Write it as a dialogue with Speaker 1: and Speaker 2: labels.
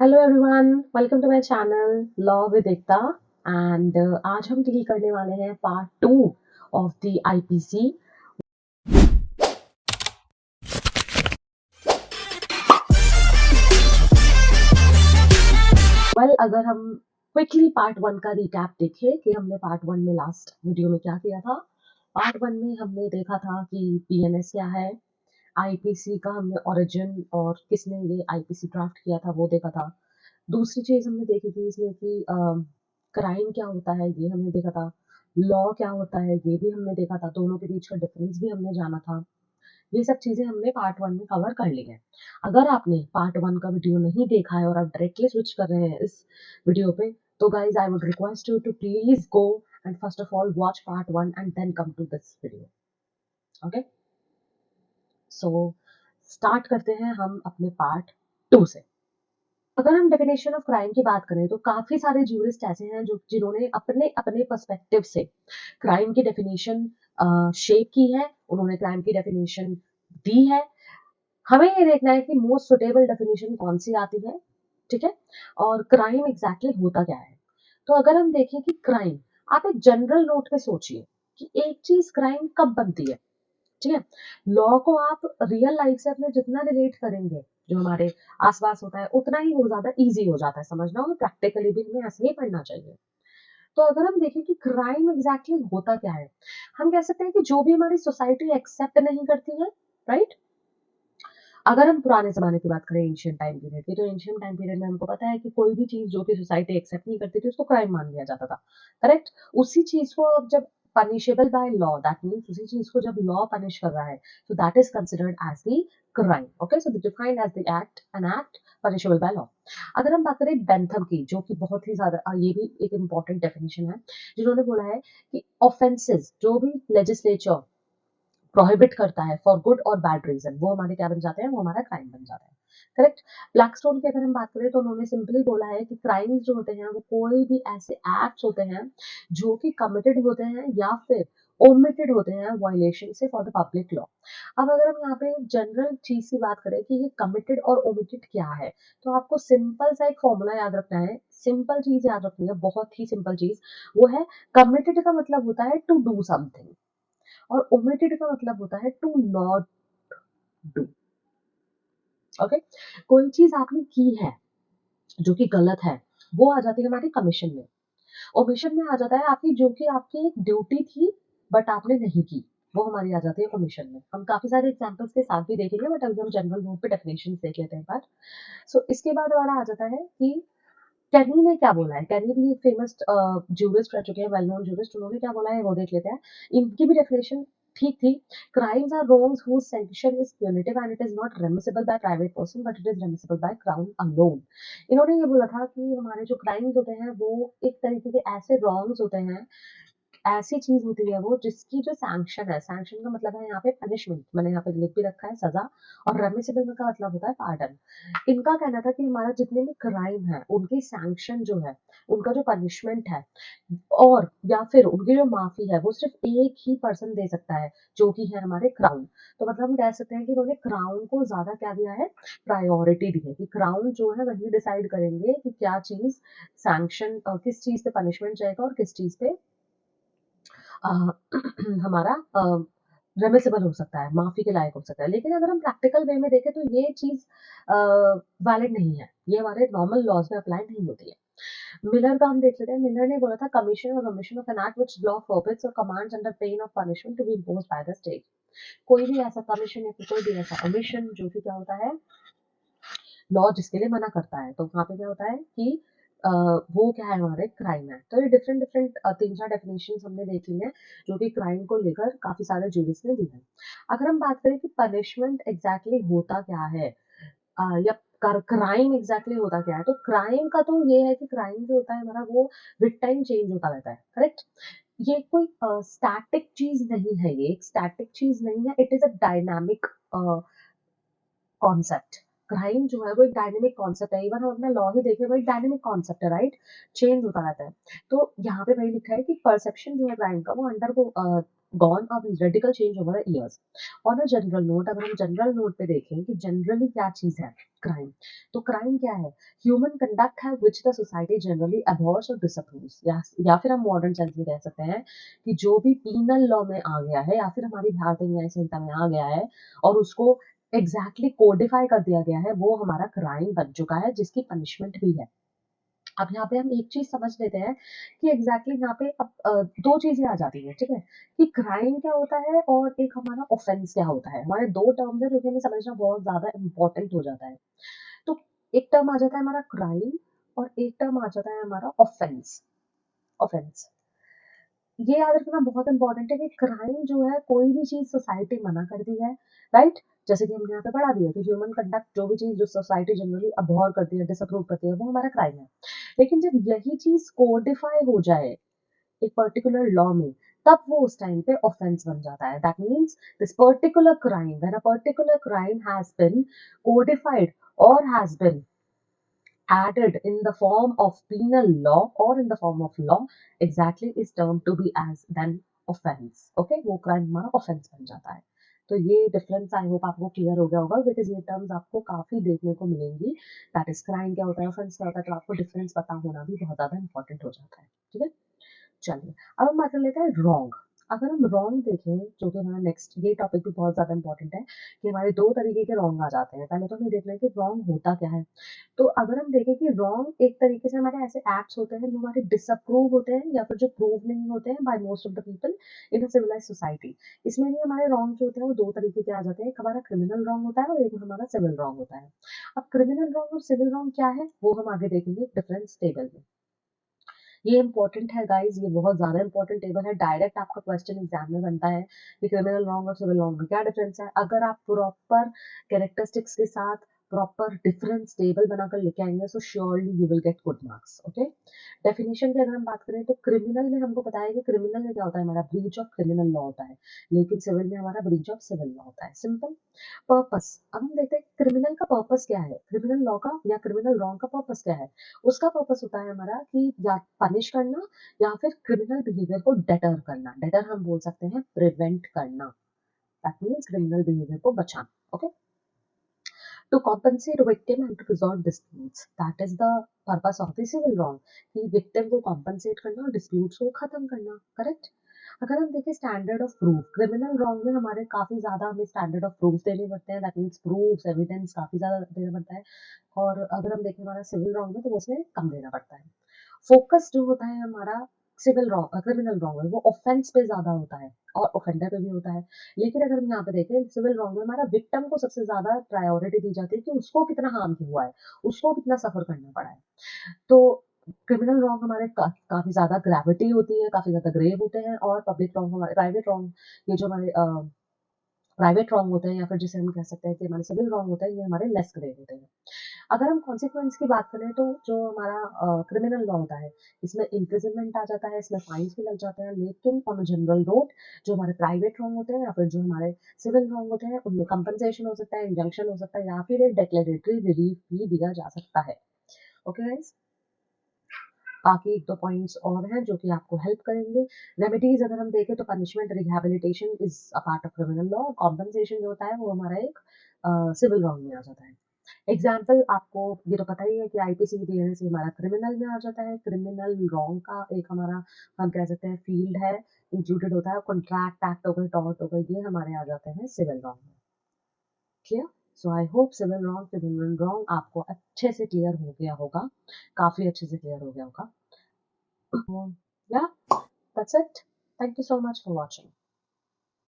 Speaker 1: Hello everyone, welcome to my channel law with Ekta. And आज हम deal करने वाले हैं पार्ट 2 ऑफ द आईपीसी। अगर हम क्विकली पार्ट 1 का रिकैप देखें कि हमने पार्ट 1 में लास्ट वीडियो में क्या किया था। पार्ट 1 में हमने देखा था कि पीएनएस क्या है, आईपीसी का हमने ओरिजिन और किसने ये आईपीसी ड्राफ्ट किया था वो देखा था। दूसरी चीज हमने देखी थी इसमें कि क्राइम क्या होता है ये हमने देखा था, लॉ क्या होता है ये भी हमने देखा था, दोनों के बीच का डिफरेंस भी हमने जाना था। ये सब चीजें हमने पार्ट 1 में कवर कर ली है। अगर आपने पार्ट 1 का वीडियो नहीं देखा है और आप डायरेक्टली स्विच कर रहे हैं इस वीडियो पे, तो guys I would request you to please go and first of all watch part 1 and then come to this video. Okay, so start करते हैं हम अपने पार्ट 2 से। अगर हम डेफिनेशन ऑफ क्राइम की बात करें तो काफी सारे जूरिस्ट ऐसे हैं जो जिन्होंने अपने अपने पर्सपेक्टिव से क्राइम की डेफिनेशन शेप की है, उन्होंने क्राइम की डेफिनेशन दी है। हमें ये देखना है कि मोस्ट सुटेबल डेफिनेशन कौन सी आती है, ठीक है, और क्राइम एग्जैक्टली होता क्या है। तो अगर हम देखें कि क्राइम, आप एक जनरल नोट पे सोचिए कि एक चीज क्राइम कब बनती है, ठीक है। लॉ को आप रियल लाइफ से अपने जितना रिलेट करेंगे, जो हमारे आसपास होता है, उतना ही वो ज्यादा इजी हो जाता है समझना, और प्रैक्टिकली भी हमें ऐसे ही पढ़ना चाहिए। तो अगर हम देखें कि क्राइम एग्जैक्टली होता क्या है, हम कह सकते हैं कि जो भी हमारी सोसाइटी एक्सेप्ट नहीं करती है, राइट। अगर हम पुराने जमाने की बात करें, एंशियंट टाइम पीरियड की, तो एंशियंट टाइम पीरियड में हमको पता है कि कोई भी चीज जो कि सोसाइटी एक्सेप्ट नहीं करती थी उसको क्राइम मान लिया जाता था, करेक्ट। उसी चीज को अब जब punishable by law, that means उसी चीज को जब लॉ पनिश कर रहा है, so that is considered as the crime. Okay, so the defined as the act, an act punishable by law. अगर हम बात करें बेंथम की, जो कि बहुत ही ज्यादा ये भी एक इम्पोर्टेंट डेफिनेशन है, जिन्होंने बोला है कि ऑफेंसेस जो भी लेजिस्लेचर प्रोहिबिट करता है फॉर गुड और बैड रीजन, वो हमारे क्या बन जाते हैं, वो हमारा क्राइम बन जाता है, करेक्ट। ब्लैकस्टोन की अगर हम बात करें तो उन्होंने सिंपली बोला है कि क्राइम्स जो होते हैं वो कोई भी ऐसे एक्ट्स होते हैं जो कि कमिटेड होते हैं या फिर ओमिटेड होते हैं वायलेशन से फॉर द पब्लिक लॉ। अब अगर हम यहाँ पे जनरल चीज की बात करें कि ये कमिटेड और ओमिटेड क्या है, तो आपको सिंपल सा एक फॉर्मूला याद रखना है, सिंपल चीज याद रखनी है, बहुत ही सिंपल चीज। वो है, कमिटेड का मतलब होता है टू डू समथिंग, और ओमिटेड का मतलब होता है टू नॉट डू। ओके, कोई चीज आपने की है जो कि गलत है, वो आ जाती है हमारी कमीशन में। ओमिशन में आ जाता है आपकी, जो कि आपकी एक ड्यूटी थी बट आपने नहीं की, वो हमारी आ जाती है कमीशन में। हम काफी सारे एग्जांपल्स के साथ भी देखेंगे, बट अभी हम जनरल नोट पे डेफिनेशन देख लेते हैं एक बार। सो इसके बाद हमारा आ जाता है कि कैनी ने क्या बोला है। कैनी भी एक फेमस जूरिस्ट रह चुके हैं, वेल नोन जूरिस्ट, उन्होंने क्या बोला है वो देख लेते हैं। इनकी भी डेफिनेशन ठीक थी। Crimes are wrongs whose sanction is punitive and it is not remissible by private person but it is remissible by crown alone। इन्होंने ये बोला था कि हमारे जो क्राइम्स होते हैं वो एक तरीके के ऐसे रॉन्ग्स होते हैं, ऐसी चीज होती है वो जिसकी जो सैंक्शन है, सैंक्शन का मतलब है यहाँ पे पनिशमेंट, मैंने यहाँ पे लिख भी रखा है सजा, और रेमिसिबल का मतलब होता है पार्डन। इनका कहना था कि हमारा जितने भी क्राइम है उनकी सैंक्शन जो है, उनका जो पनिशमेंट है, और या फिर उनकी जो माफी है, वो सिर्फ एक ही पर्सन दे सकता है, जो कि है हमारे क्राउन। तो मतलब हम कह सकते हैं कि उन्होंने क्राउन को ज्यादा क्या दिया है, प्रायोरिटी दी है, कि क्राउन जो है वही डिसाइड करेंगे कि क्या चीज सैंक्शन, किस चीज पे पनिशमेंट जाएगा और किस चीज पे हमारा रेमिसिबल हो सकता है, माफी के लायक हो सकता है। लेकिन अगर हम प्रैक्टिकल वे में देखें तो ये चीज वैलिड नहीं है, ये हमारे नॉर्मल लॉज में अप्लाई नहीं होती है। मिलर का हम देख लेते हैं। मिलर ने बोला था, कमीशन और commission of an act which law forbids और commands under pain of punishment to be imposed by the state. कोई भी ऐसा कमीशन या फिर कोई भी ऐसा ओमिशन जो कि क्या होता है, लॉ जिसके लिए मना करता है, तो वहां पे क्या होता है कि वो क्या है, हमारे क्राइम है। तो ये डिफरेंट डिफरेंट 3-4 डेफिनेशन हमने देख ली है जो कि क्राइम को लेकर काफी सारे जूरिस्ट ने दी है। अगर हम बात करें कि पनिशमेंट एग्जैक्टली होता क्या है, या क्राइम एग्जैक्टली होता क्या है, तो क्राइम का तो ये है कि क्राइम जो होता है हमारा, वो विद टाइम चेंज होता रहता है, करेक्ट। ये कोई स्टैटिक चीज नहीं है, ये एक स्टैटिक चीज नहीं है, it is a dynamic concept. Crime जो है वो एक डायनेमिक कॉन्सेप्ट है, इवन हम अपना लॉ ही देखें वो एक डायनेमिक कॉन्सेप्ट है, राइट, चेंज होता रहता है। तो यहाँ पे वही लिखा है कि परसेप्शन जो है क्राइम का वो अंडर को gone a radical change over the years. On a general note, अगर हम जनरल नोट पे देखें कि जनरली क्या चीज है क्राइम, तो क्राइम क्या है, ह्यूमन कंडक्ट है विच द सोसाइटी जनरली अबॉर्स और डिसअप्रूव्स, या फिर हम मॉडर्न सेंस में कह सकते हैं कि जो भी पीनल लॉ में आ गया है या फिर हमारी भारतीय न्याय संहिता में आ गया है और उसको एग्जैक्टली कोडिफाई कर दिया गया है, वो हमारा क्राइम बन चुका है जिसकी पनिशमेंट भी है। अब यहाँ पे हम एक चीज समझ लेते हैं कि एग्जैक्टली यहाँ पे अब दो चीजें आ जाती है, ठीक है, कि क्राइम क्या होता है और एक हमारा ऑफेंस क्या होता है। हमारे दो टर्म्स है जो कि हमें समझना बहुत ज्यादा इंपॉर्टेंट हो जाता है। तो एक टर्म आ जाता है हमारा क्राइम और एक टर्म आ जाता है हमारा ऑफेंस। ऑफेंस ये याद रखना बहुत इंपॉर्टेंट है कि क्राइम जो है कोई भी चीज सोसाइटी मना करती है, राइट, जैसे कि हमने यहाँ पे पढ़ा दिया कि ह्यूमन कंडक्ट जो भी चीज जो सोसाइटी जनरली अबहॉर करती है, डिसअप्रूव करती है, वो हमारा क्राइम है। लेकिन जब यही चीज कोडिफाई हो जाए एक पर्टिकुलर लॉ में, तब वो उस टाइम पे ऑफेंस बन जाता है। That means this particular crime, when a particular crime has been codified और has been added in the form of penal law or in the form of law exactly is termed to be as then offense. Okay, वो crime हमारा offence बन जाता है। तो ये difference I hope आपको clear हो गया होगा, बिकॉज ये टर्म्स आपको काफी देखने को मिलेंगी। दैट इज क्राइम क्या होता है, ऑफेंस क्या होता है, तो आपको डिफरेंस पता होना भी बहुत ज्यादा इंपॉर्टेंट हो जाता है। ठीक है, चलिए अब हम बात कर लेते हैं रॉन्ग। अगर हम रॉन्ग देखें, जो कि हमारा नेक्स्ट ये टॉपिक भी बहुत ज्यादा इंपॉर्टेंट है कि हमारे दो तरीके के रॉन्ग आ जाते हैं। पहले तो हमें देख लें कि रॉन्ग होता क्या है। तो अगर हम देखें कि रॉन्ग एक तरीके से हमारे ऐसे एक्ट्स होते हैं जो हमारे डिसअप्रूव होते हैं या फिर जो प्रूव नहीं होते हैं by most of the people in a civilised society. इसमें भी हमारे रॉन्ग जो होते हैं वो दो तरीके के आ जाते हैं, एक हमारा क्रिमिनल रॉन्ग होता है और एक हमारा सिविल रॉन्ग होता है। अब क्रिमिनल रॉन्ग और सिविल रॉन्ग क्या है वो हम आगे देखेंगे डिफरेंस टेबल में। ये इंपॉर्टेंट है गाइज, ये बहुत ज्यादा इंपॉर्टेंट टेबल है। डायरेक्ट आपका क्वेश्चन एग्जाम में बनता है कि क्रिमिनल रॉन्ग और सिविल रॉन्ग में क्या डिफरेंस है। अगर आप प्रॉपर कैरेक्टरिस्टिक्स के साथ प्रॉपर डिफरेंस टेबल बनाकर लेके आएंगे सो surely you will get good marks. Okay, definition की अगर हम बात करें तो क्रिमिनल में हमको पता है कि क्रिमिनल में क्या होता है, हमारा ब्रीच ऑफ क्रिमिनल लॉ होता है, लेकिन सिविल में हमारा ब्रीच ऑफ सिविल लॉ होता है। सिंपल। पर्पस, अब हम देखते हैं क्रिमिनल का पर्पस क्या है, क्रिमिनल लॉ का या क्रिमिनल रॉन्ग का पर्पस क्या है। उसका पर्पस होता है हमारा कि या पनिश करना या फिर क्रिमिनल बिहेवियर को डेटर करना। डेटर हम बोल सकते हैं प्रिवेंट करना, दैट मीन्स क्रिमिनल बिहेवियर को बचाना। Okay, to compensate victim and to resolve disputes, that is the purpose of the civil wrong, कि विक्टिम को कॉम्पनसेट करना और डिस्प्यूट्स को खत्म करना। करेक्ट। अगर हम देखें standard of proof, criminal wrong में हमारे काफी ज्यादा हमें स्टैंडर्ड ऑफ प्रूफ देने पड़ते हैं, दैट मीन्स प्रूफ एविडेंस काफी ज्यादा देना पड़ता है। और अगर हम देखें हमारा सिविल रॉन्ग में तो उसमें कम देना पड़ता है। फोकस जो होता है हमारा सिविल रॉन्ग क्रिमिनल रॉन्ग में वो ऑफेंस पे ज्यादा होता है और ऑफेंडर पे भी होता है। लेकिन अगर हम यहाँ पे देखें सिविल रॉन्ग में हमारा विक्टिम को सबसे ज्यादा प्रायोरिटी दी जाती है कि उसको कितना हार्म हुआ है, उसको कितना सफर करना पड़ा है। तो क्रिमिनल रॉन्ग हमारे काफी ज्यादा ग्रेविटी होती है, काफी ज्यादा ग्रेव होते हैं, और पब्लिक रॉन्ग हमारे प्राइवेट रॉन्ग, ये जो हमारे प्राइवेट रॉन्ग होते हैं या फिर जिसे हम कह सकते हैं कि हमारे सिविल रॉन्ग होते हैं, ये हमारे लेस ग्रेव होते हैं। अगर हम कॉन्सिक्वेंस की बात करें तो जो हमारा क्रिमिनल लॉ होता है इसमें इम्प्रिजनमेंट आ जाता है, इसमें फाइन्स भी लग जाते हैं। लेकिन ऑन जनरल नोट जो हमारे प्राइवेट रॉन्ग होते हैं या फिर जो हमारे सिविल रॉन्ग होते हैं उनमें कंपनसेशन हो सकता है, इंजंक्शन हो सकता है, या फिर एक डिक्लेरेटरी रिलीफ भी दिया जा सकता है। ओके गाइस, बाकी एक दो पॉइंट्स और हैं जो कि आपको हेल्प करेंगे। रेमेडीज अगर हम देखें तो punishment rehabilitation is a part of criminal law, compensation जो होता है वो हमारा एक सिविल रॉन्ग में आ जाता है। एग्जाम्पल आपको ये तो पता ही है कि आईपीसी बीएनएस हमारा क्रिमिनल में आ जाता है। क्रिमिनल रॉन्ग का एक हमारा हम कह सकते हैं फील्ड है, इंक्लूडेड होता है। कॉन्ट्रैक्ट एक्ट हो गए, टॉर्ट हो गए, ये हमारे आ जाते हैं सिविल रॉन्ग में। Clear? So I hope civil wrong criminal wrong आपको अच्छे से क्लियर हो गया होगा, काफी अच्छे से क्लियर हो गया होगा। Yeah, that's it. Thank you so much for watching.